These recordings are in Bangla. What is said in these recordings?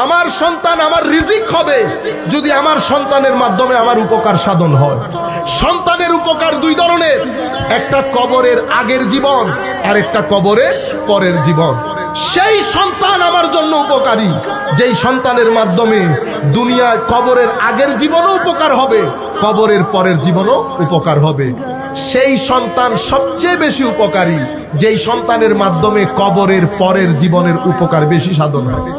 আমার সন্তান আমার রিজিক হবে যদি আমার সন্তানের মাধ্যমে আমার উপকার সাধন হয়। সন্তানের উপকার দুই ধরনের, একটা কবরের আগের জীবন আর একটা কবরের পরের জীবন। সেই সন্তান আমার জন্য উপকারী যেই সন্তানের মাধ্যমে দুনিয়ায় কবরের আগের জীবনও উপকার হবে, কবরের পরের জীবনও উপকার হবে। সেই সন্তান সবচেয়ে বেশি উপকারী যেই সন্তানের মাধ্যমে কবরের পরের জীবনের উপকার বেশি সাধন হবে।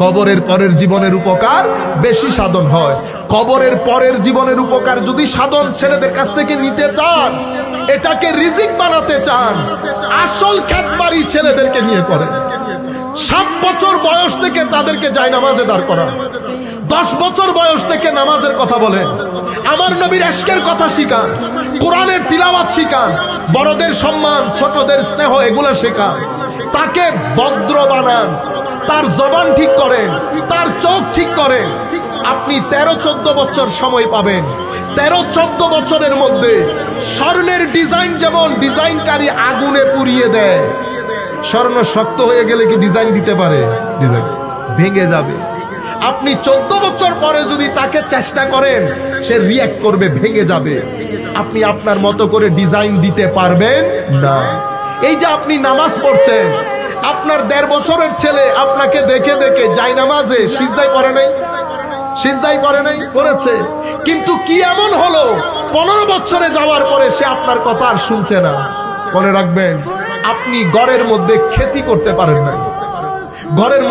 কবরের পরের জীবনের উপকার বেশি সাধন হয়। কবরের পরের জীবনের উপকার যদি সাধন ছেলেদের কাছ থেকে নিতে চান, এটাকে রিজিক বানাতে চান, আসল খেতবাড়ি ছেলেদেরকে নিয়ে করেন। 7 বছর বয়স থেকে তাদেরকে জায়নামাজে দাঁড় করান, 10 বছর বয়স থেকে নামাজের কথা বলেন, আমার নবীর ইশকের কথা শিখান, কোরআনের তিলাওয়াত শিখান, বড়দের সম্মান ছোটদের স্নেহ এগুলো শেখান। তাকে ভদ্র বানান, তার জবান ঠিক করেন, তার চোখ ঠিক করেন। আপনি 13-14 বছর সময় পাবেন। 13-14 বছরের মধ্যে স্বর্ণের ডিজাইন যেমন ডিজাইনকারী আগুনে পুড়িয়ে দেয়, স্বর্ণ শক্ত হয়ে গেলে কি ডিজাইন দিতে পারে? ডিজাইন ভেঙে যাবে। আপনি 14 বছর পরে যদি তাকে চেষ্টা করেন, সে রিঅ্যাক্ট করবে, ভেঙে যাবে। আপনি আপনার মতো করে ডিজাইন দিতে পারবেন না। এই যে আপনি নামাজ পড়ছেন, আপনার 1.5 বছরের ছেলে আপনাকে দেখে দেখে জায়নামাজে সিজদায় পড়ে নাই, সিজদায় পড়ে নাই, পড়েছে। কিন্তু কি এমন হলো 15 বছরে যাওয়ার পরে সে আপনার কথা আর শুনছে না? মনে রাখবেন, আপনি ঘরের মধ্যে খেতি করতে পারেন না। ঘরের